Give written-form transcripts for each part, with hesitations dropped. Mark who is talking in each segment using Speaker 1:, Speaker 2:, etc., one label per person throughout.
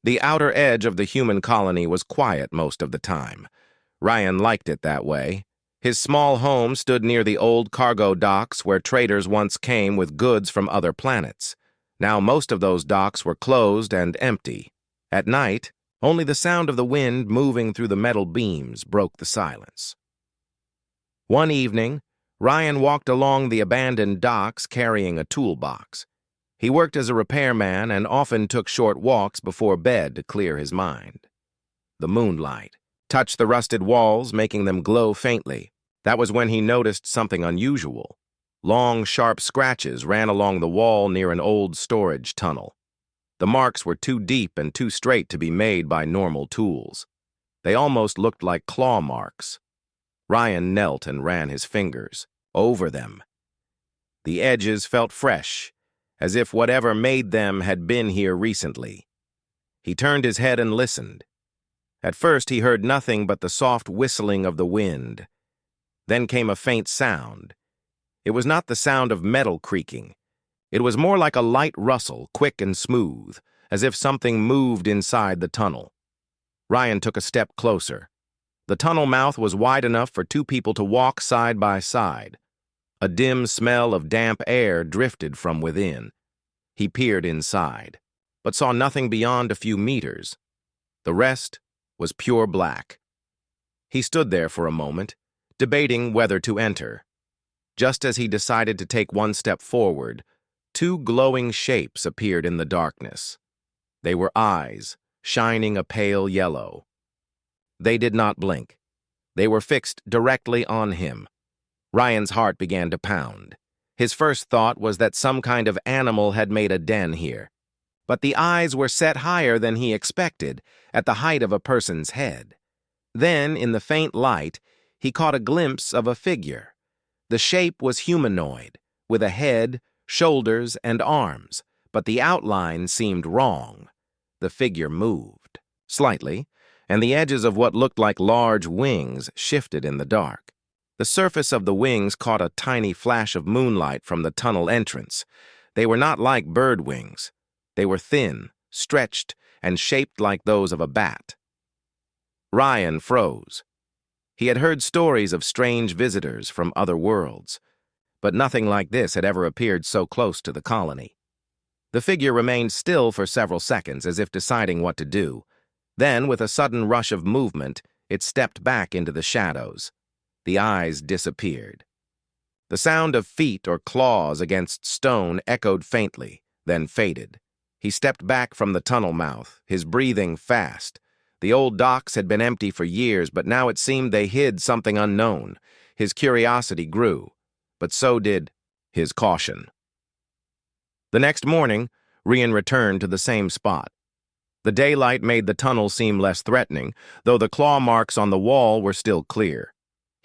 Speaker 1: The outer edge of the human colony was quiet most of the time. Ryan liked it that way. His small home stood near the old cargo docks where traders once came with goods from other planets. Now most of those docks were closed and empty. At night, only the sound of the wind moving through the metal beams broke the silence. One evening, Ryan walked along the abandoned docks carrying a toolbox. He worked as a repairman and often took short walks before bed to clear his mind. The moonlight touched the rusted walls, making them glow faintly. That was when he noticed something unusual. Long, sharp scratches ran along the wall near an old storage tunnel. The marks were too deep and too straight to be made by normal tools. They almost looked like claw marks. Ryan knelt and ran his fingers over them. The edges felt fresh, as if whatever made them had been here recently. He turned his head and listened. At first he heard nothing but the soft whistling of the wind. Then came a faint sound. It was not the sound of metal creaking. It was more like a light rustle, quick and smooth, as if something moved inside the tunnel. Ryan took a step closer. The tunnel mouth was wide enough for two people to walk side by side. A dim smell of damp air drifted from within. He peered inside, but saw nothing beyond a few meters. The rest was pure black. He stood there for a moment, debating whether to enter. Just as he decided to take one step forward, two glowing shapes appeared in the darkness. They were eyes, shining a pale yellow. They did not blink. They were fixed directly on him. Ryan's heart began to pound. His first thought was that some kind of animal had made a den here. But the eyes were set higher than he expected, at the height of a person's head. Then, in the faint light, he caught a glimpse of a figure. The shape was humanoid, with a head, shoulders, and arms, but the outline seemed wrong. The figure moved, slightly, and the edges of what looked like large wings shifted in the dark. The surface of the wings caught a tiny flash of moonlight from the tunnel entrance. They were not like bird wings. They were thin, stretched, and shaped like those of a bat. Ryan froze. He had heard stories of strange visitors from other worlds, but nothing like this had ever appeared so close to the colony. The figure remained still for several seconds, as if deciding what to do. Then, with a sudden rush of movement, it stepped back into the shadows. The eyes disappeared. The sound of feet or claws against stone echoed faintly, then faded. He stepped back from the tunnel mouth, his breathing fast. The old docks had been empty for years, but now it seemed they hid something unknown. His curiosity grew, but so did his caution. The next morning, Ryan returned to the same spot. The daylight made the tunnel seem less threatening, though the claw marks on the wall were still clear.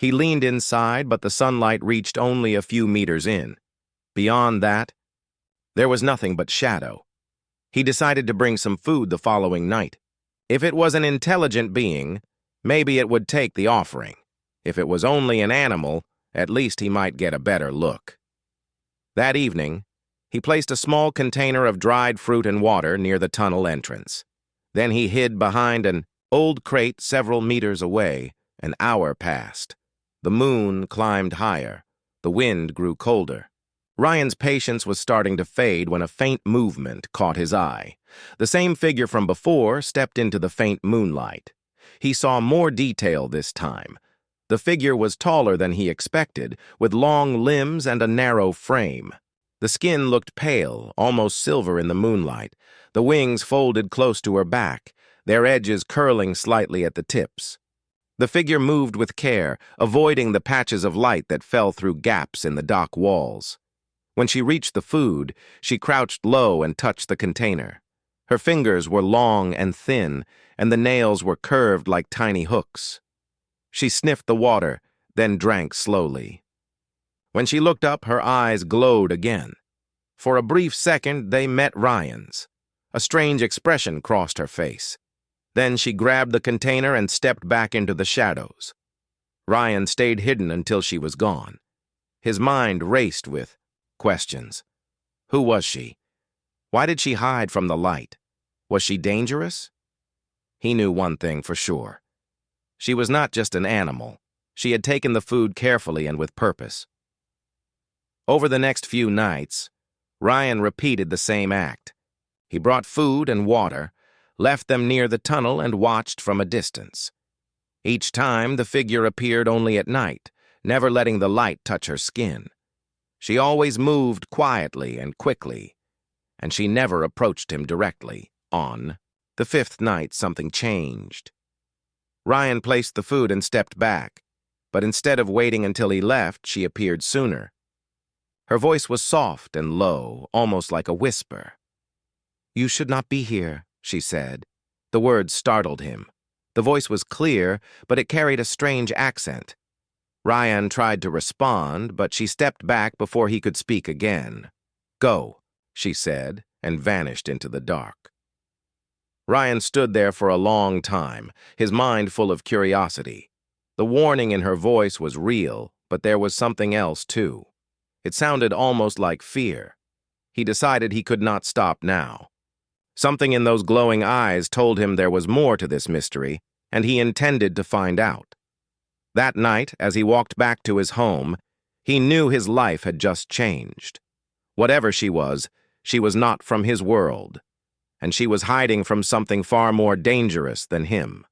Speaker 1: He leaned inside, but the sunlight reached only a few meters in. Beyond that, there was nothing but shadow. He decided to bring some food the following night. If it was an intelligent being, maybe it would take the offering. If it was only an animal, at least he might get a better look. That evening, he placed a small container of dried fruit and water near the tunnel entrance. Then he hid behind an old crate several meters away. An hour passed. The moon climbed higher. The wind grew colder. Ryan's patience was starting to fade when a faint movement caught his eye. The same figure from before stepped into the faint moonlight. He saw more detail this time. The figure was taller than he expected, with long limbs and a narrow frame. The skin looked pale, almost silver in the moonlight. The wings folded close to her back, their edges curling slightly at the tips. The figure moved with care, avoiding the patches of light that fell through gaps in the dock walls. When she reached the food, she crouched low and touched the container. Her fingers were long and thin, and the nails were curved like tiny hooks. She sniffed the water, then drank slowly. When she looked up, her eyes glowed again. For a brief second, they met Ryan's. A strange expression crossed her face. Then she grabbed the container and stepped back into the shadows. Ryan stayed hidden until she was gone. His mind raced with questions. Who was she? Why did she hide from the light? Was she dangerous? He knew one thing for sure. She was not just an animal. She had taken the food carefully and with purpose. Over the next few nights, Ryan repeated the same act. He brought food and water, left them near the tunnel, and watched from a distance. Each time, the figure appeared only at night, never letting the light touch her skin. She always moved quietly and quickly, and she never approached him directly. On the fifth night, something changed. Ryan placed the food and stepped back, but instead of waiting until he left, she appeared sooner. Her voice was soft and low, almost like a whisper. "You should not be here," she said. The words startled him. The voice was clear, but it carried a strange accent. Ryan tried to respond, but she stepped back before he could speak again. "Go," she said, and vanished into the dark. Ryan stood there for a long time, his mind full of curiosity. The warning in her voice was real, but there was something else, too. It sounded almost like fear. He decided he could not stop now. Something in those glowing eyes told him there was more to this mystery, and he intended to find out. That night, as he walked back to his home, he knew his life had just changed. Whatever she was not from his world, and she was hiding from something far more dangerous than him.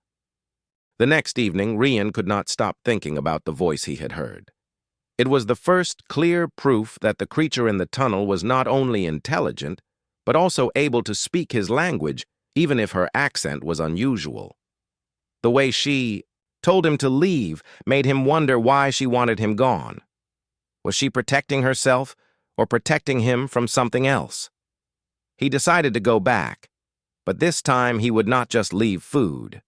Speaker 1: The next evening, Ryan could not stop thinking about the voice he had heard. It was the first clear proof that the creature in the tunnel was not only intelligent, but also able to speak his language, even if her accent was unusual. The way she told him to leave made him wonder why she wanted him gone. Was she protecting herself or protecting him from something else? He decided to go back, but this time he would not just leave food.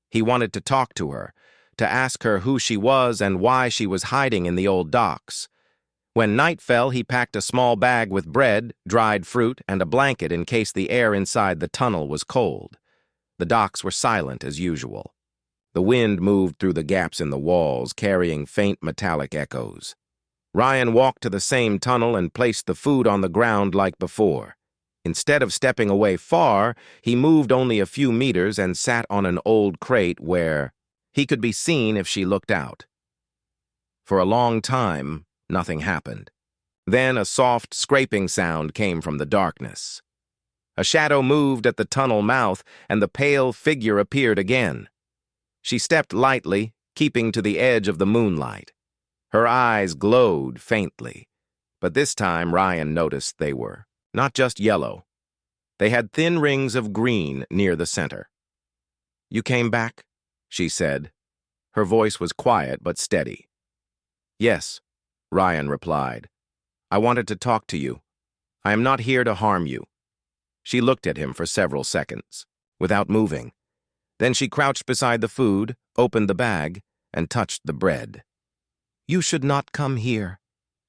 Speaker 1: He wanted to talk to her, to ask her who she was and why she was hiding in the old docks. When night fell, he packed a small bag with bread, dried fruit, and a blanket in case the air inside the tunnel was cold. The docks were silent as usual. The wind moved through the gaps in the walls, carrying faint metallic echoes. Ryan walked to the same tunnel and placed the food on the ground like before. Instead of stepping away far, he moved only a few meters and sat on an old crate where he could be seen if she looked out. For a long time, nothing happened. Then a soft scraping sound came from the darkness. A shadow moved at the tunnel mouth, and the pale figure appeared again. She stepped lightly, keeping to the edge of the moonlight. Her eyes glowed faintly, but this time Ryan noticed they were not just yellow. They had thin rings of green near the center. "You came back?" she said. Her voice was quiet but steady. "Yes," Ryan replied. "I wanted to talk to you. I am not here to harm you." She looked at him for several seconds, without moving. Then she crouched beside the food, opened the bag, and touched the bread. "You should not come here,"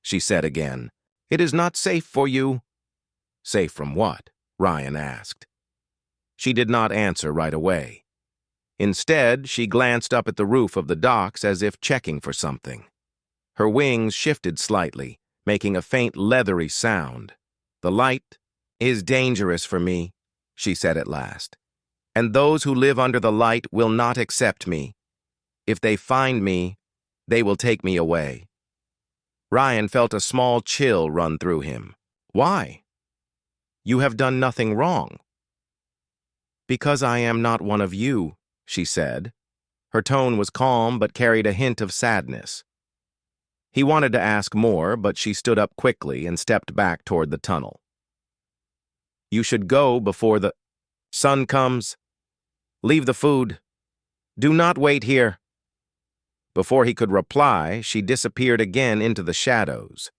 Speaker 1: she said again. "It is not safe for you." "Safe from what?" Ryan asked. She did not answer right away. Instead, she glanced up at the roof of the docks as if checking for something. Her wings shifted slightly, making a faint leathery sound. "The light is dangerous for me," she said at last. "And those who live under the light will not accept me. If they find me, they will take me away." Ryan felt a small chill run through him. "Why?" "You have done nothing wrong." "Because I am not one of you," she said. Her tone was calm but carried a hint of sadness. He wanted to ask more, but she stood up quickly and stepped back toward the tunnel. "You should go before the sun comes. Leave the food. Do not wait here." Before he could reply, she disappeared again into the shadows.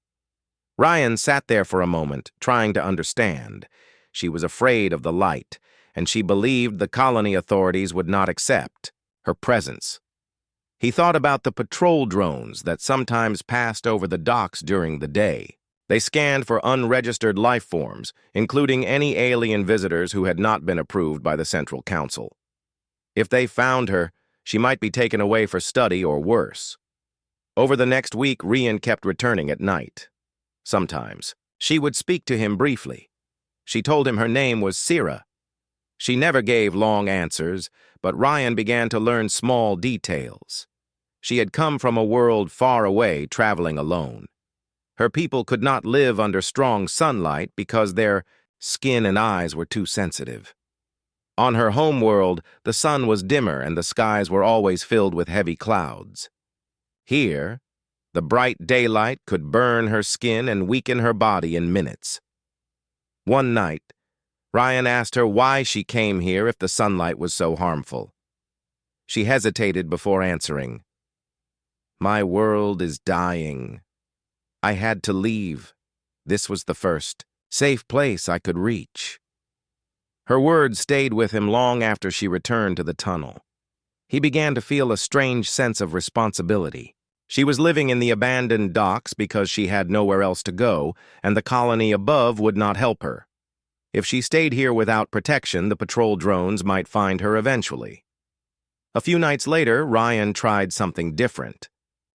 Speaker 1: Ryan sat there for a moment, trying to understand. She was afraid of the light, and she believed the colony authorities would not accept her presence. He thought about the patrol drones that sometimes passed over the docks during the day. They scanned for unregistered life forms, including any alien visitors who had not been approved by the Central Council. If they found her, she might be taken away for study or worse. Over the next week, Ryan kept returning at night. Sometimes, she would speak to him briefly. She told him her name was Sira, She never gave long answers, but Ryan began to learn small details. She had come from a world far away, traveling alone. Her people could not live under strong sunlight because their skin and eyes were too sensitive. On her home world, the sun was dimmer and the skies were always filled with heavy clouds. Here, the bright daylight could burn her skin and weaken her body in minutes. One night, Ryan asked her why she came here if the sunlight was so harmful. She hesitated before answering. "My world is dying. I had to leave. This was the first safe place I could reach." Her words stayed with him long after she returned to the tunnel. He began to feel a strange sense of responsibility. She was living in the abandoned docks because she had nowhere else to go, and the colony above would not help her. If she stayed here without protection, the patrol drones might find her eventually. A few nights later, Ryan tried something different.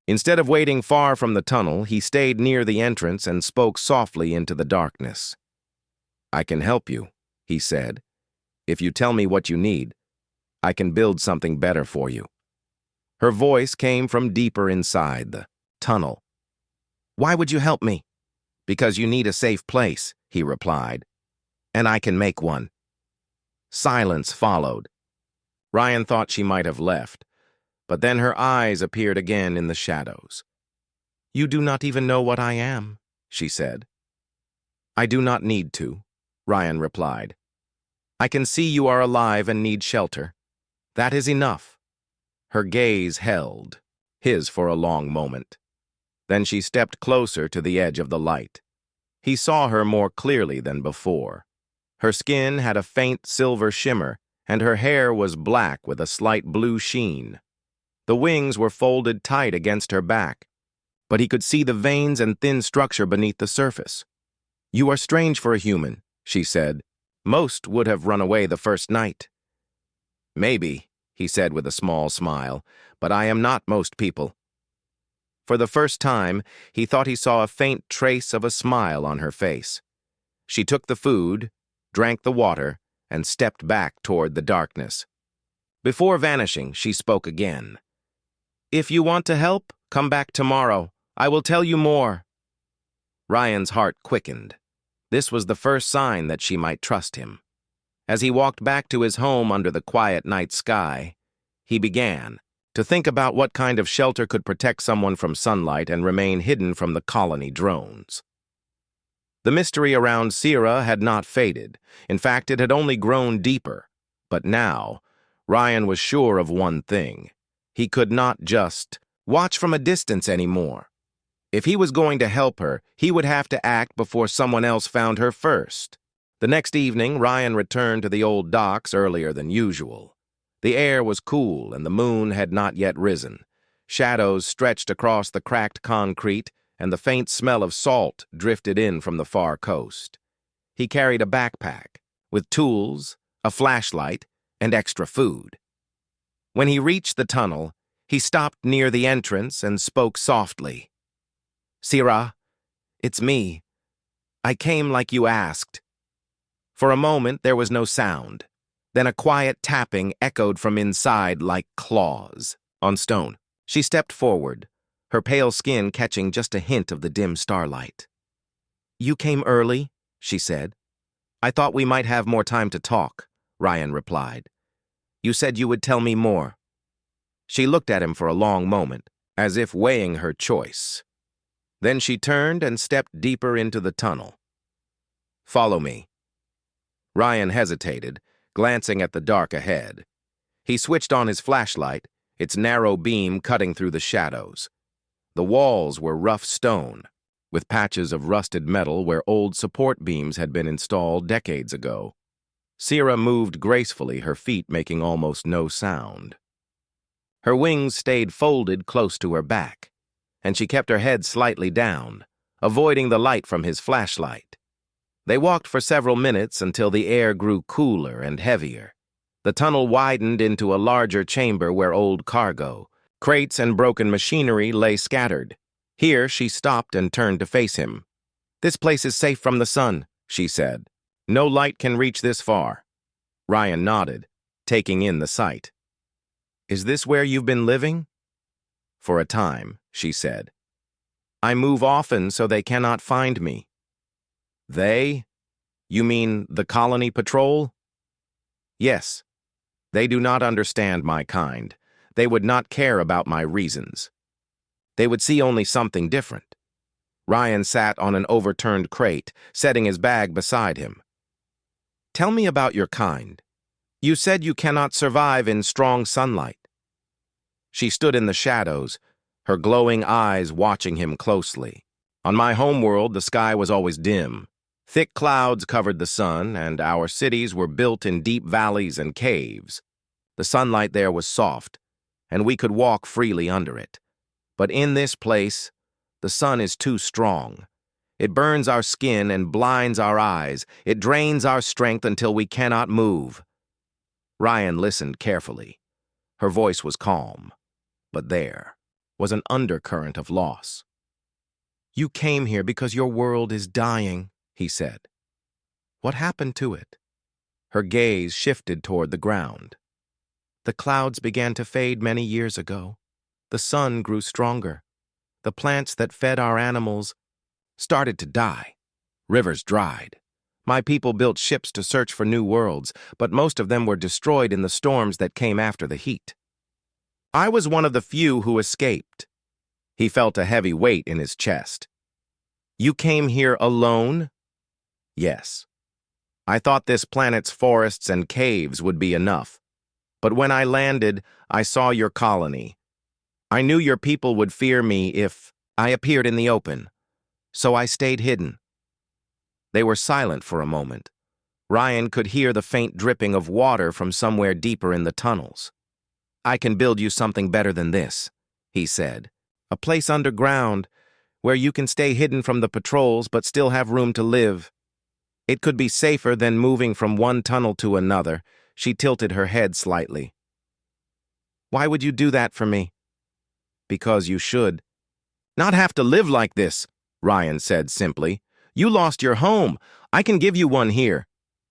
Speaker 1: Instead of waiting far from the tunnel, he stayed near the entrance and spoke softly into the darkness. "I can help you," he said. "If you tell me what you need, I can build something better for you." Her voice came from deeper inside the tunnel. "Why would you help me?" "Because you need a safe place," he replied. "And I can make one." Silence followed. Ryan thought she might have left, but then her eyes appeared again in the shadows. "You do not even know what I am," she said. "I do not need to," Ryan replied. "I can see you are alive and need shelter. That is enough." Her gaze held, his for a long moment. Then she stepped closer to the edge of the light. He saw her more clearly than before. Her skin had a faint silver shimmer, and her hair was black with a slight blue sheen. The wings were folded tight against her back, but he could see the veins and thin structure beneath the surface. "You are strange for a human," she said. "Most would have run away the first night." "Maybe," he said with a small smile, "but I am not most people." For the first time, he thought he saw a faint trace of a smile on her face. She took the food, drank the water, and stepped back toward the darkness. Before vanishing, she spoke again. "If you want to help, come back tomorrow. I will tell you more." Ryan's heart quickened. This was the first sign that she might trust him. As he walked back to his home under the quiet night sky, he began to think about what kind of shelter could protect someone from sunlight and remain hidden from the colony drones. The mystery around Sierra had not faded. In fact, it had only grown deeper. But now, Ryan was sure of one thing. He could not just watch from a distance anymore. If he was going to help her, he would have to act before someone else found her first. The next evening, Ryan returned to the old docks earlier than usual. The air was cool and the moon had not yet risen. Shadows stretched across the cracked concrete, and the faint smell of salt drifted in from the far coast. He carried a backpack with tools, a flashlight, and extra food. When he reached the tunnel, he stopped near the entrance and spoke softly. "Sierra, it's me. I came like you asked." For a moment, there was no sound. Then a quiet tapping echoed from inside like claws on stone. She stepped forward, her pale skin catching just a hint of the dim starlight. "You came early," she said. "I thought we might have more time to talk," Ryan replied. "You said you would tell me more." She looked at him for a long moment, as if weighing her choice. Then she turned and stepped deeper into the tunnel. "Follow me." Ryan hesitated, glancing at the dark ahead. He switched on his flashlight, its narrow beam cutting through the shadows. The walls were rough stone, with patches of rusted metal where old support beams had been installed decades ago. Sierra moved gracefully, her feet making almost no sound. Her wings stayed folded close to her back, and she kept her head slightly down, avoiding the light from his flashlight. They walked for several minutes until the air grew cooler and heavier. The tunnel widened into a larger chamber where old cargo, crates, and broken machinery lay scattered. Here, she stopped and turned to face him. "This place is safe from the sun," she said. "No light can reach this far." Ryan nodded, taking in the sight. Is this where you've been living? For a time, she said. I move often so they cannot find me. They? You mean the colony patrol? Yes. They do not understand my kind. They would not care about my reasons. They would see only something different. Ryan sat on an overturned crate, setting his bag beside him. Tell me about your kind. You said you cannot survive in strong sunlight. She stood in the shadows, her glowing eyes watching him closely. On my homeworld, the sky was always dim. Thick clouds covered the sun, and our cities were built in deep valleys and caves. The sunlight there was soft, and we could walk freely under it. But in this place, the sun is too strong. It burns our skin and blinds our eyes. It drains our strength until we cannot move. Ryan listened carefully. Her voice was calm, but there was an undercurrent of loss. You came here because your world is dying, he said. What happened to it? Her gaze shifted toward the ground. The clouds began to fade many years ago. The sun grew stronger. The plants that fed our animals started to die. Rivers dried. My people built ships to search for new worlds, but most of them were destroyed in the storms that came after the heat. I was one of the few who escaped. He felt a heavy weight in his chest. You came here alone? Yes. I thought this planet's forests and caves would be enough. But when I landed, I saw your colony. I knew your people would fear me if I appeared in the open, so I stayed hidden. They were silent for a moment. Ryan could hear the faint dripping of water from somewhere deeper in the tunnels. I can build you something better than this, he said. A place underground where you can stay hidden from the patrols but still have room to live. It could be safer than moving from one tunnel to another. She tilted her head slightly. Why would you do that for me? Because you should. Not have to live like this, Ryan said simply. You lost your home. I can give you one here.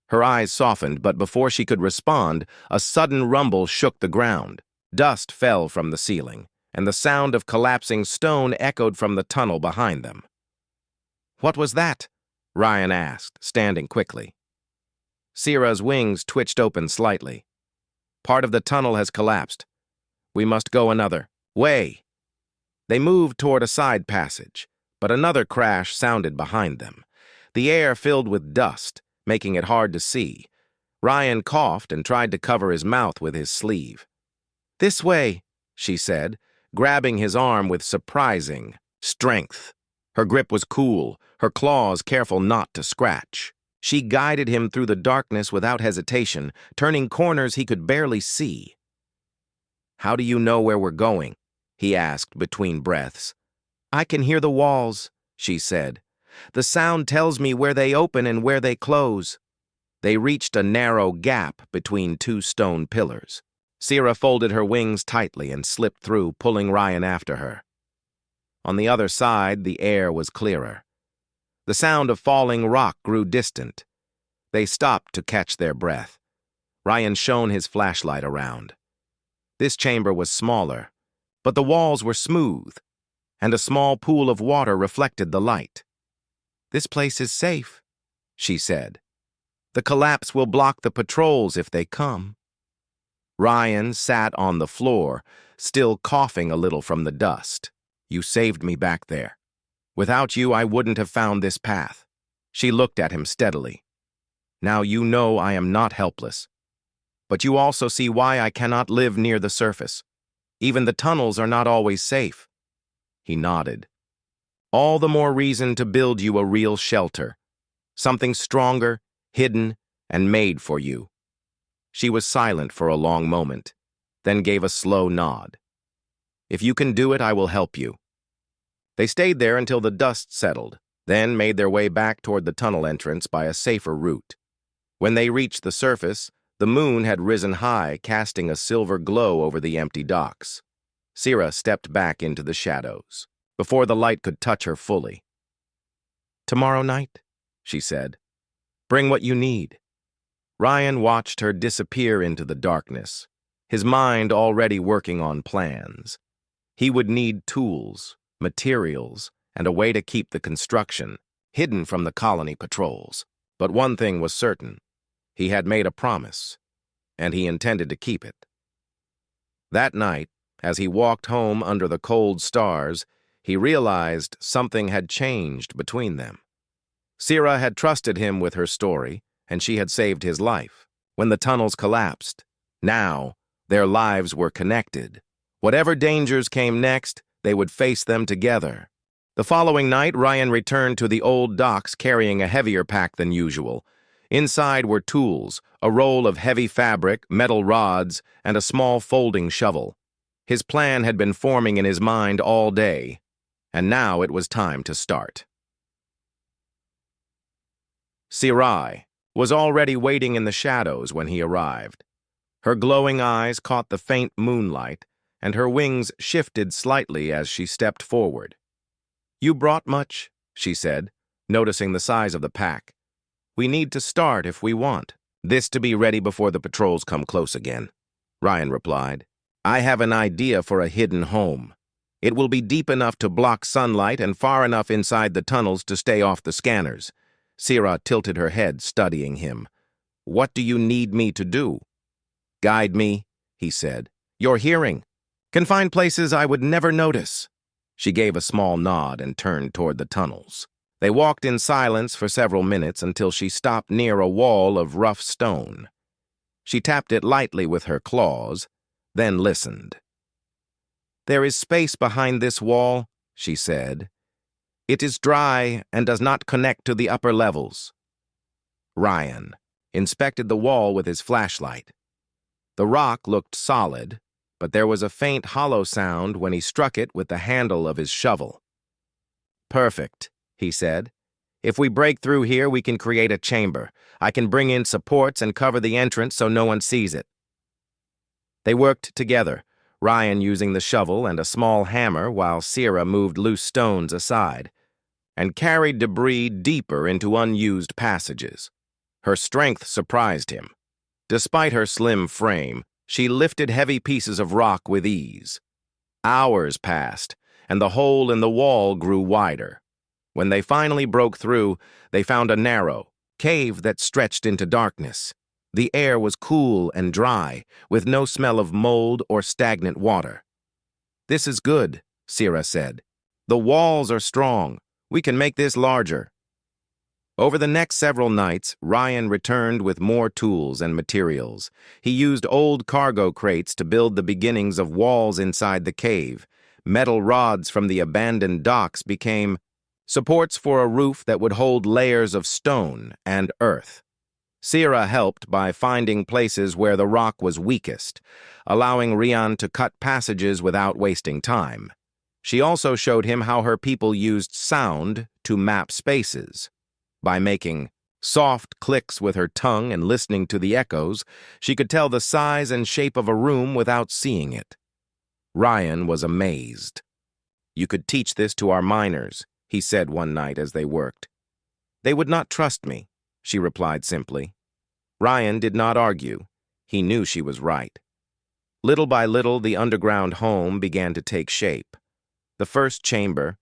Speaker 1: Her eyes softened, but before she could respond, a sudden rumble shook the ground. Dust fell from the ceiling, and the sound of collapsing stone echoed from the tunnel behind them. What was that? Ryan asked, standing quickly. Sierra's wings twitched open slightly. Part of the tunnel has collapsed. We must go another way. They moved toward a side passage, but another crash sounded behind them. The air filled with dust, making it hard to see. Ryan coughed and tried to cover his mouth with his sleeve. This way, she said, grabbing his arm with surprising strength. Her grip was cool, her claws careful not to scratch. She guided him through the darkness without hesitation, turning corners he could barely see. How do you know where we're going? He asked between breaths. I can hear the walls, she said. The sound tells me where they open and where they close. They reached a narrow gap between two stone pillars. Sierra folded her wings tightly and slipped through, pulling Ryan after her. On the other side, the air was clearer. The sound of falling rock grew distant. They stopped to catch their breath. Ryan shone his flashlight around. This chamber was smaller, but the walls were smooth, and a small pool of water reflected the light. This place is safe, she said. The collapse will block the patrols if they come. Ryan sat on the floor, still coughing a little from the dust. You saved me back there. Without you, I wouldn't have found this path. She looked at him steadily. Now you know I am not helpless. But you also see why I cannot live near the surface. Even the tunnels are not always safe. He nodded. All the more reason to build you a real shelter. Something stronger, hidden, and made for you. She was silent for a long moment, then gave a slow nod. If you can do it, I will help you. They stayed there until the dust settled, then made their way back toward the tunnel entrance by a safer route. When they reached the surface, the moon had risen high, casting a silver glow over the empty docks. Sierra stepped back into the shadows, before the light could touch her fully. Tomorrow night, she said. Bring what you need. Ryan watched her disappear into the darkness, his mind already working on plans. He would need tools, materials, and a way to keep the construction hidden from the colony patrols. But one thing was certain. He had made a promise, and he intended to keep it. That night, as he walked home under the cold stars, he realized something had changed between them. Sira had trusted him with her story, and she had saved his life when the tunnels collapsed. Now, their lives were connected. Whatever dangers came next, they would face them together. The following night, Ryan returned to the old docks carrying a heavier pack than usual. Inside were tools, a roll of heavy fabric, metal rods, and a small folding shovel. His plan had been forming in his mind all day, and now it was time to start. Sci-Fi was already waiting in the shadows when he arrived. Her glowing eyes caught the faint moonlight, and her wings shifted slightly as she stepped forward. "You brought much?" she said, noticing the size of the pack. "We need to start if we want this to be ready before the patrols come close again," Ryan replied. "I have an idea for a hidden home. It will be deep enough to block sunlight and far enough inside the tunnels to stay off the scanners." Sira tilted her head, studying him. "What do you need me to do?" "Guide me," he said. "Your hearing can find places I would never notice." She gave a small nod and turned toward the tunnels. They walked in silence for several minutes until she stopped near a wall of rough stone. She tapped it lightly with her claws, then listened. "There is space behind this wall," she said. "It is dry and does not connect to the upper levels." Ryan inspected the wall with his flashlight. The rock looked solid, but there was a faint hollow sound when he struck it with the handle of his shovel. "Perfect," he said. "If we break through here, we can create a chamber. I can bring in supports and cover the entrance so no one sees it." They worked together, Ryan using the shovel and a small hammer while Sira moved loose stones aside, and carried debris deeper into unused passages. Her strength surprised him. Despite her slim frame, she lifted heavy pieces of rock with ease. Hours passed, and the hole in the wall grew wider. When they finally broke through, they found a narrow cave that stretched into darkness. The air was cool and dry, with no smell of mold or stagnant water. "This is good," Sira said. "The walls are strong. We can make this larger." Over the next several nights, Ryan returned with more tools and materials. He used old cargo crates to build the beginnings of walls inside the cave. Metal rods from the abandoned docks became supports for a roof that would hold layers of stone and earth. Sira helped by finding places where the rock was weakest, allowing Ryan to cut passages without wasting time. She also showed him how her people used sound to map spaces. By making soft clicks with her tongue and listening to the echoes, she could tell the size and shape of a room without seeing it. Ryan was amazed. "You could teach this to our miners," he said one night as they worked. "They would not trust me," she replied simply. Ryan did not argue. He knew she was right. Little by little, the underground home began to take shape. The first chamber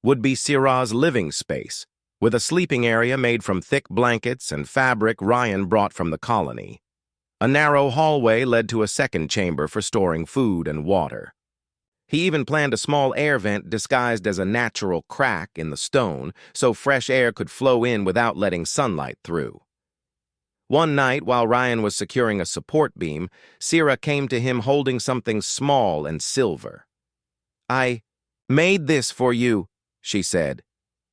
Speaker 1: would be Sira's living space, with a sleeping area made from thick blankets and fabric Ryan brought from the colony. A narrow hallway led to a second chamber for storing food and water. He even planned a small air vent disguised as a natural crack in the stone so fresh air could flow in without letting sunlight through. One night, while Ryan was securing a support beam, Sira came to him holding something small and silver. "I made this for you," she said.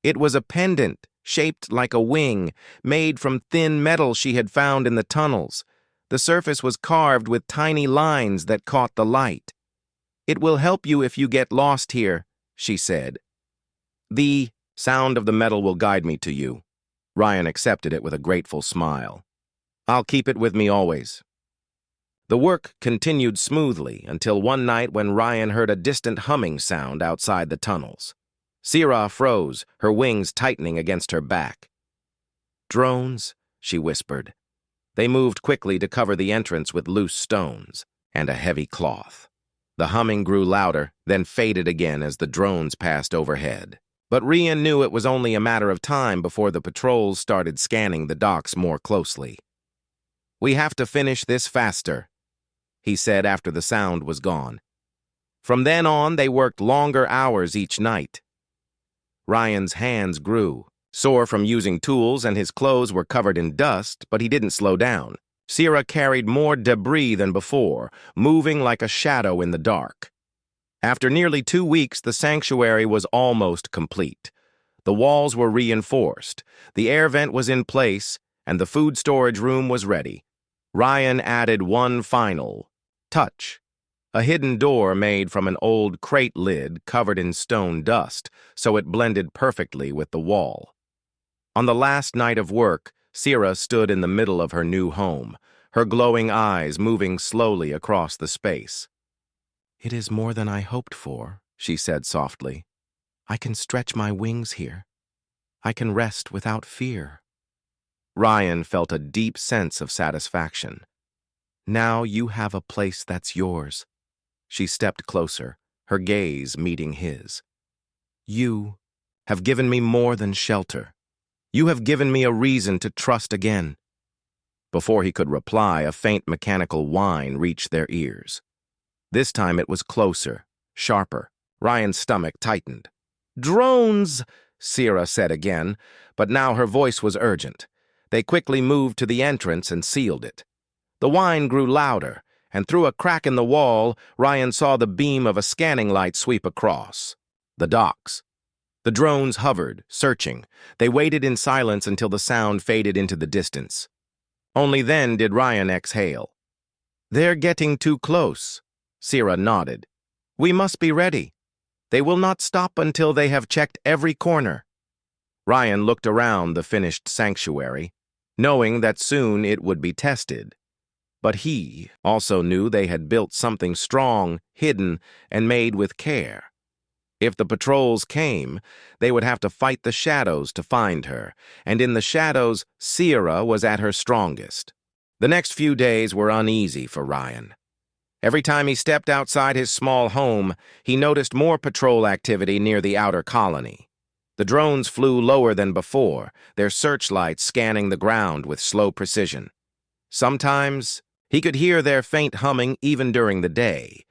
Speaker 1: It was a pendant, shaped like a wing, made from thin metal she had found in the tunnels. The surface was carved with tiny lines that caught the light. "It will help you if you get lost here," she said. "The sound of the metal will guide me to you." Ryan accepted it with a grateful smile. "I'll keep it with me always." The work continued smoothly until one night when Ryan heard a distant humming sound outside the tunnels. Sira froze, her wings tightening against her back. "Drones," she whispered. They moved quickly to cover the entrance with loose stones and a heavy cloth. The humming grew louder, then faded again as the drones passed overhead. But Rian knew it was only a matter of time before the patrols started scanning the docks more closely. "We have to finish this faster," he said after the sound was gone. From then on, they worked longer hours each night. Ryan's hands grew, sore from using tools, and his clothes were covered in dust, but he didn't slow down. Sierra carried more debris than before, moving like a shadow in the dark. After nearly 2 weeks, the sanctuary was almost complete. The walls were reinforced, the air vent was in place, and the food storage room was ready. Ryan added one final touch: a hidden door made from an old crate lid covered in stone dust, so it blended perfectly with the wall. On the last night of work, Sierra stood in the middle of her new home, her glowing eyes moving slowly across the space. "It is more than I hoped for," she said softly. "I can stretch my wings here. I can rest without fear." Ryan felt a deep sense of satisfaction. "Now you have a place that's yours." She stepped closer, her gaze meeting his. "You have given me more than shelter. You have given me a reason to trust again." Before he could reply, a faint mechanical whine reached their ears. This time it was closer, sharper. Ryan's stomach tightened. "Drones!" Sierra said again, but now her voice was urgent. They quickly moved to the entrance and sealed it. The whine grew louder, and through a crack in the wall, Ryan saw the beam of a scanning light sweep across. The docks. The drones hovered, searching. They waited in silence until the sound faded into the distance. Only then did Ryan exhale. "They're getting too close." Sierra nodded. "We must be ready. They will not stop until they have checked every corner." Ryan looked around the finished sanctuary, knowing that soon it would be tested. But he also knew they had built something strong, hidden, and made with care. If the patrols came, they would have to fight the shadows to find her, and in the shadows, Sierra was at her strongest. The next few days were uneasy for Ryan. Every time he stepped outside his small home, he noticed more patrol activity near the outer colony. The drones flew lower than before, their searchlights scanning the ground with slow precision. Sometimes, he could hear their faint humming even during the day.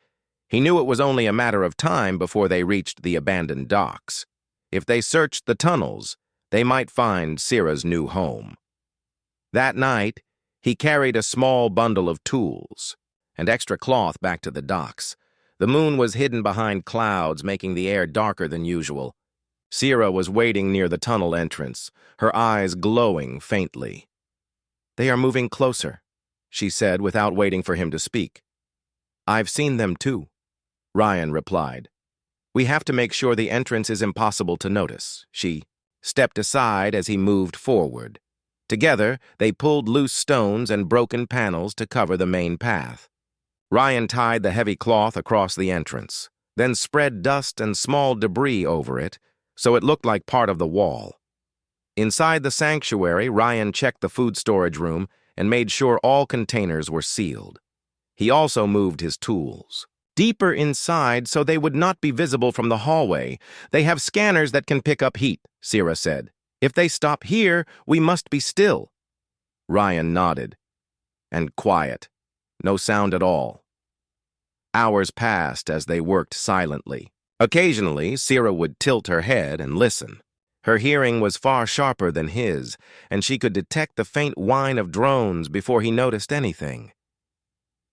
Speaker 1: He knew it was only a matter of time before they reached the abandoned docks. If they searched the tunnels, they might find Sierra's new home. That night, he carried a small bundle of tools and extra cloth back to the docks. The moon was hidden behind clouds, making the air darker than usual. Sierra was waiting near the tunnel entrance, her eyes glowing faintly. "They are moving closer," she said without waiting for him to speak. "I've seen them too," Ryan replied. "We have to make sure the entrance is impossible to notice." She stepped aside as he moved forward. Together, they pulled loose stones and broken panels to cover the main path. Ryan tied the heavy cloth across the entrance, then spread dust and small debris over it, so it looked like part of the wall. Inside the sanctuary, Ryan checked the food storage room and made sure all containers were sealed. He also moved his tools deeper inside so they would not be visible from the hallway. "They have scanners that can pick up heat," Sierra said. "If they stop here, we must be still." Ryan nodded. And quiet. No sound at all. Hours passed as they worked silently. Occasionally, Sierra would tilt her head and listen. Her hearing was far sharper than his, and she could detect the faint whine of drones before he noticed anything.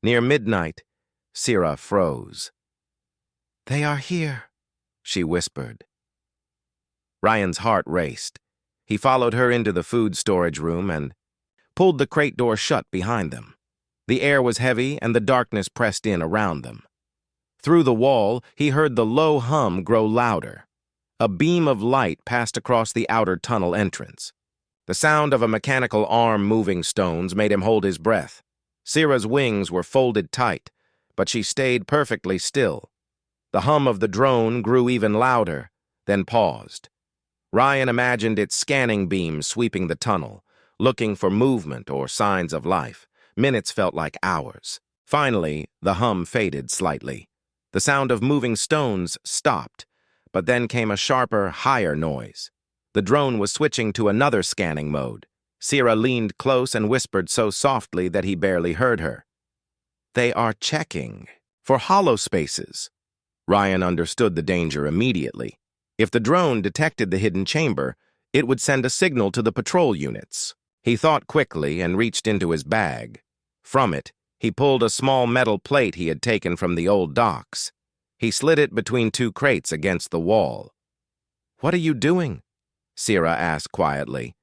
Speaker 1: Near midnight, Sierra froze. "They are here," she whispered. Ryan's heart raced. He followed her into the food storage room and pulled the crate door shut behind them. The air was heavy and the darkness pressed in around them. Through the wall, he heard the low hum grow louder. A beam of light passed across the outer tunnel entrance. The sound of a mechanical arm moving stones made him hold his breath. Sierra's wings were folded tight, but she stayed perfectly still. The hum of the drone grew even louder, then paused. Ryan imagined its scanning beam sweeping the tunnel, looking for movement or signs of life. Minutes felt like hours. Finally, the hum faded slightly. The sound of moving stones stopped, but then came a sharper, higher noise. The drone was switching to another scanning mode. Sierra leaned close and whispered so softly that he barely heard her. "They are checking for hollow spaces." Ryan understood the danger immediately. If the drone detected the hidden chamber, it would send a signal to the patrol units. He thought quickly and reached into his bag. From it, he pulled a small metal plate he had taken from the old docks. He slid it between two crates against the wall. "What are you doing?" Sierra asked quietly.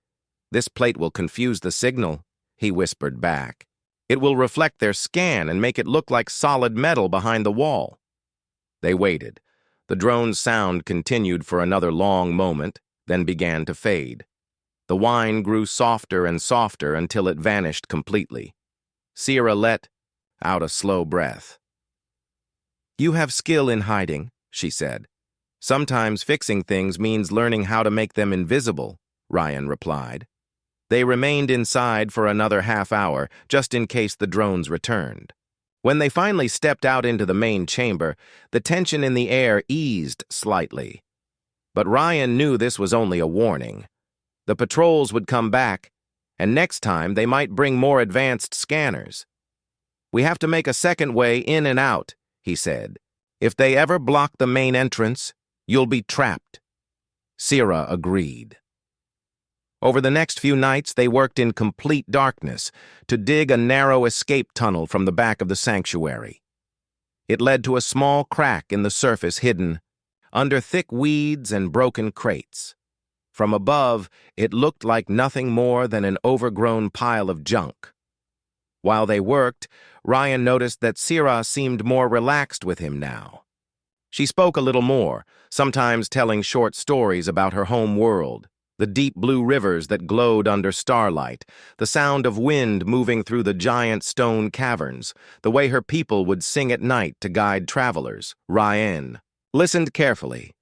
Speaker 1: "This plate will confuse the signal," he whispered back. "It will reflect their scan and make it look like solid metal behind the wall." They waited. The drone's sound continued for another long moment, then began to fade. The whine grew softer and softer until it vanished completely. Sierra let out a slow breath. "You have skill in hiding," she said. "Sometimes fixing things means learning how to make them invisible," Ryan replied. They remained inside for another half hour, just in case the drones returned. When they finally stepped out into the main chamber, the tension in the air eased slightly. But Ryan knew this was only a warning. The patrols would come back, and next time they might bring more advanced scanners. "We have to make a second way in and out," he said. "If they ever block the main entrance, you'll be trapped." Sierra agreed. Over the next few nights, they worked in complete darkness to dig a narrow escape tunnel from the back of the sanctuary. It led to a small crack in the surface hidden under thick weeds and broken crates. From above, it looked like nothing more than an overgrown pile of junk. While they worked, Ryan noticed that Sierra seemed more relaxed with him now. She spoke a little more, sometimes telling short stories about her home world, the deep blue rivers that glowed under starlight, the sound of wind moving through the giant stone caverns, the way her people would sing at night to guide travelers. Ryan listened carefully,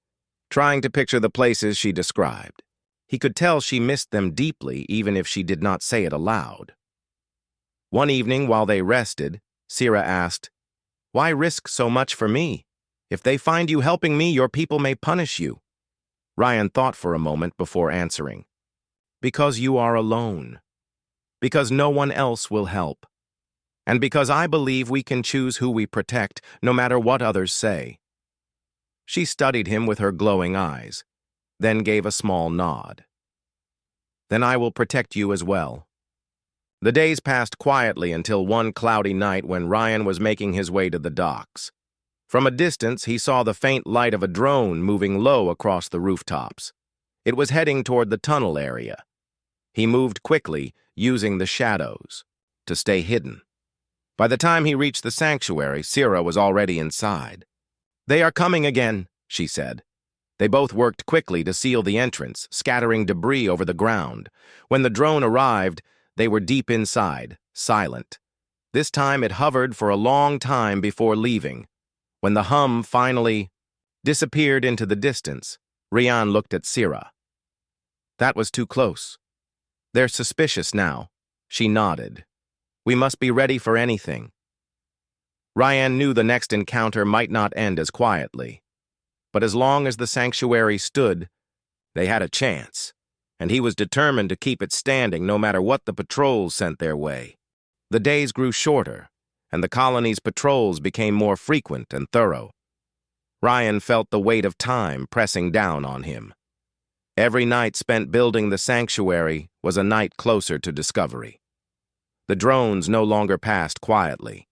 Speaker 1: trying to picture the places she described. He could tell she missed them deeply, even if she did not say it aloud. One evening, while they rested, Sierra asked, "Why risk so much for me? If they find you helping me, your people may punish you." Ryan thought for a moment before answering. "Because you are alone. Because no one else will help. And because I believe we can choose who we protect, no matter what others say." She studied him with her glowing eyes, then gave a small nod. "Then I will protect you as well." The days passed quietly until one cloudy night when Ryan was making his way to the docks. From a distance, he saw the faint light of a drone moving low across the rooftops. It was heading toward the tunnel area. He moved quickly, using the shadows to stay hidden. By the time he reached the sanctuary, Sierra was already inside. "They are coming again," she said. They both worked quickly to seal the entrance, scattering debris over the ground. When the drone arrived, they were deep inside, silent. This time it hovered for a long time before leaving. When the hum finally disappeared into the distance, Ryan looked at Sierra. "That was too close. They're suspicious now." She nodded. "We must be ready for anything." Ryan knew the next encounter might not end as quietly. But as long as the sanctuary stood, they had a chance, and he was determined to keep it standing no matter what the patrols sent their way. The days grew shorter, and the colony's patrols became more frequent and thorough. Ryan felt the weight of time pressing down on him. Every night spent building the sanctuary was a night closer to discovery. The drones no longer passed quietly.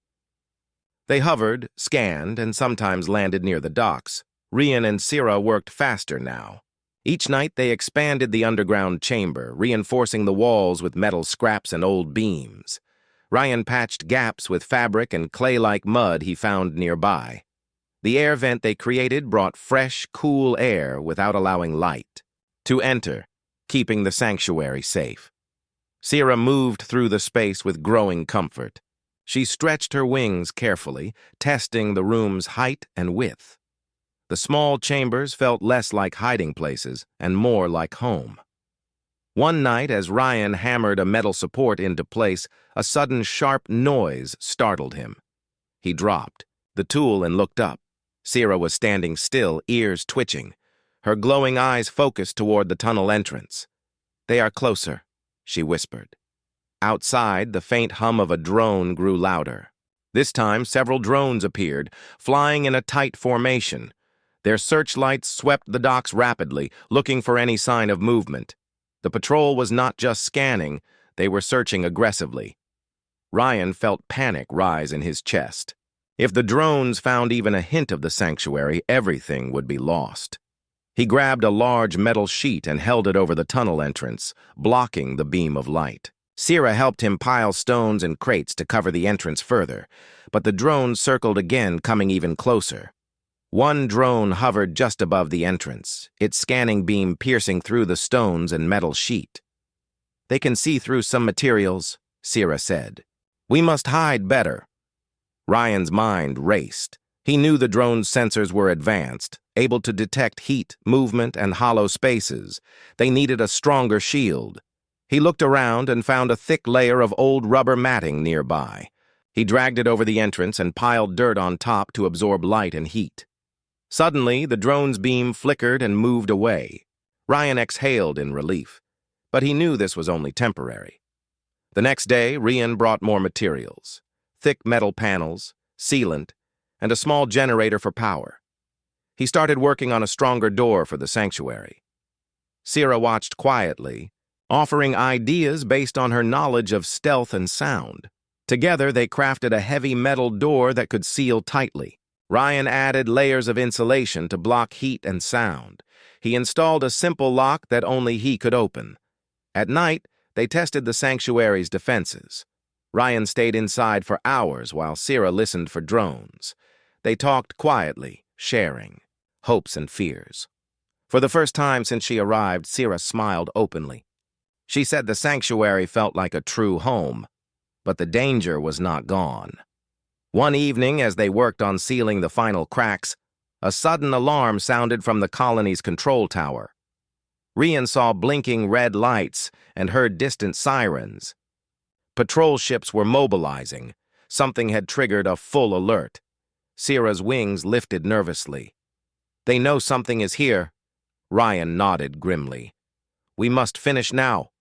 Speaker 1: They hovered, scanned, and sometimes landed near the docks. Ryan and Sierra worked faster now. Each night they expanded the underground chamber, reinforcing the walls with metal scraps and old beams. Ryan patched gaps with fabric and clay-like mud he found nearby. The air vent they created brought fresh, cool air without allowing light to enter, keeping the sanctuary safe. Sierra moved through the space with growing comfort. She stretched her wings carefully, testing the room's height and width. The small chambers felt less like hiding places and more like home. One night, as Ryan hammered a metal support into place, a sudden sharp noise startled him. He dropped the tool and looked up. Sierra was standing still, ears twitching. Her glowing eyes focused toward the tunnel entrance. "They are closer," she whispered. Outside, the faint hum of a drone grew louder. This time, several drones appeared, flying in a tight formation. Their searchlights swept the docks rapidly, looking for any sign of movement. The patrol was not just scanning, they were searching aggressively. Ryan felt panic rise in his chest. If the drones found even a hint of the sanctuary, everything would be lost. He grabbed a large metal sheet and held it over the tunnel entrance, blocking the beam of light. Sierra helped him pile stones and crates to cover the entrance further, but the drones circled again, coming even closer. One drone hovered just above the entrance, its scanning beam piercing through the stones and metal sheet. "They can see through some materials," Sierra said. "We must hide better." Ryan's mind raced. He knew the drone's sensors were advanced, able to detect heat, movement, and hollow spaces. They needed a stronger shield. He looked around and found a thick layer of old rubber matting nearby. He dragged it over the entrance and piled dirt on top to absorb light and heat. Suddenly, the drone's beam flickered and moved away. Ryan exhaled in relief, but he knew this was only temporary. The next day, Ryan brought more materials: thick metal panels, sealant, and a small generator for power. He started working on a stronger door for the sanctuary. Sierra watched quietly, offering ideas based on her knowledge of stealth and sound. Together, they crafted a heavy metal door that could seal tightly. Ryan added layers of insulation to block heat and sound. He installed a simple lock that only he could open. At night, they tested the sanctuary's defenses. Ryan stayed inside for hours while Sierra listened for drones. They talked quietly, sharing hopes and fears. For the first time since she arrived, Sierra smiled openly. She said the sanctuary felt like a true home, but the danger was not gone. One evening, as they worked on sealing the final cracks, a sudden alarm sounded from the colony's control tower. Ryan saw blinking red lights and heard distant sirens. Patrol ships were mobilizing. Something had triggered a full alert. Sierra's wings lifted nervously. "They know something is here." Ryan nodded grimly. "We must finish now."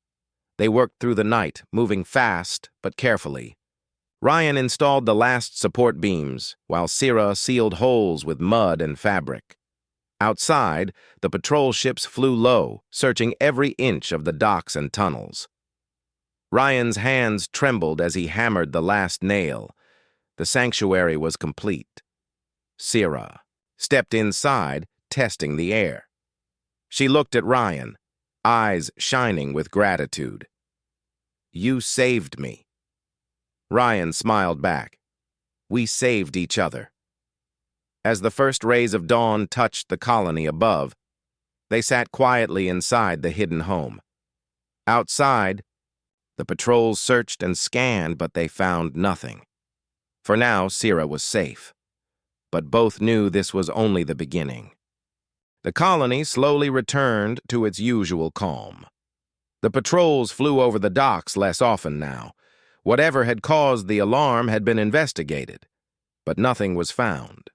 Speaker 1: They worked through the night, moving fast but carefully. Ryan installed the last support beams, while Sierra sealed holes with mud and fabric. Outside, the patrol ships flew low, searching every inch of the docks and tunnels. Ryan's hands trembled as he hammered the last nail. The sanctuary was complete. Sierra stepped inside, testing the air. She looked at Ryan, eyes shining with gratitude. "You saved me." Ryan smiled back. "We saved each other." As the first rays of dawn touched the colony above, they sat quietly inside the hidden home. Outside, the patrols searched and scanned, but they found nothing. For now, Sierra was safe. But both knew this was only the beginning. The colony slowly returned to its usual calm. The patrols flew over the docks less often now. Whatever had caused the alarm had been investigated, but nothing was found.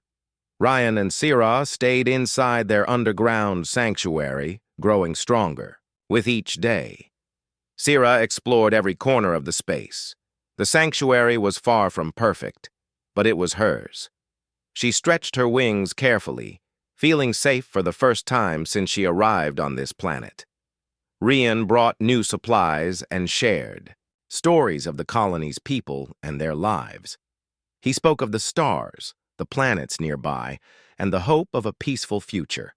Speaker 1: Ryan and Sierra stayed inside their underground sanctuary, growing stronger with each day. Sierra explored every corner of the space. The sanctuary was far from perfect, but it was hers. She stretched her wings carefully, feeling safe for the first time since she arrived on this planet. Ryan brought new supplies and shared stories of the colony's people and their lives. He spoke of the stars, the planets nearby, and the hope of a peaceful future.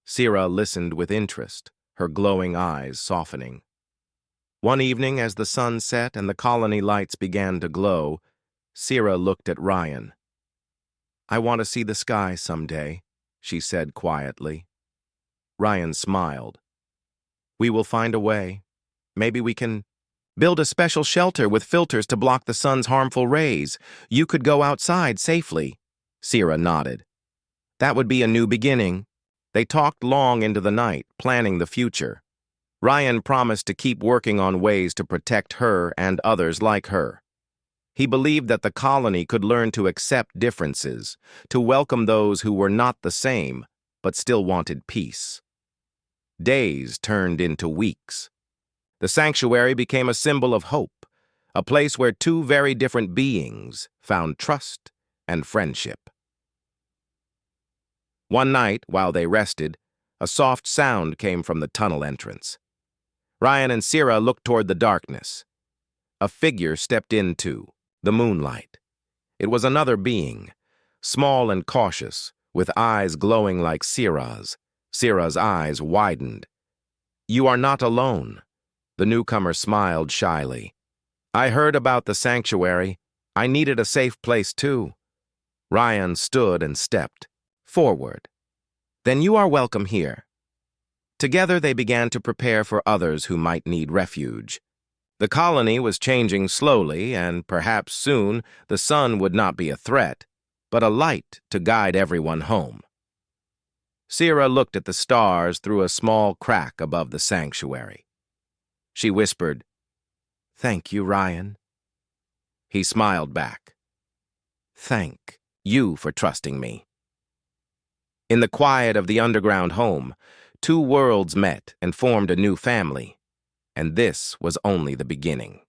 Speaker 1: Sierra listened with interest, her glowing eyes softening. One evening, as the sun set and the colony lights began to glow, Sierra looked at Ryan. "I want to see the sky someday," she said quietly. Ryan smiled. "We will find a way. Maybe we can build a special shelter with filters to block the sun's harmful rays. You could go outside safely." Sierra nodded. "That would be a new beginning." They talked long into the night, planning the future. Ryan promised to keep working on ways to protect her and others like her. He believed that the colony could learn to accept differences, to welcome those who were not the same, but still wanted peace. Days turned into weeks. The sanctuary became a symbol of hope, a place where two very different beings found trust and friendship. One night, while they rested, a soft sound came from the tunnel entrance. Ryan and Sierra looked toward the darkness. A figure stepped into the moonlight. It was another being, small and cautious, with eyes glowing like Sierra's. Sierra's eyes widened. "You are not alone." The newcomer smiled shyly. "I heard about the sanctuary. I needed a safe place too." Ryan stood and stepped forward. "Then you are welcome here." Together they began to prepare for others who might need refuge. The colony was changing slowly, and perhaps soon the sun would not be a threat, but a light to guide everyone home. Sierra looked at the stars through a small crack above the sanctuary. She whispered, "Thank you, Ryan." He smiled back. "Thank you for trusting me." In the quiet of the underground home, two worlds met and formed a new family, and this was only the beginning.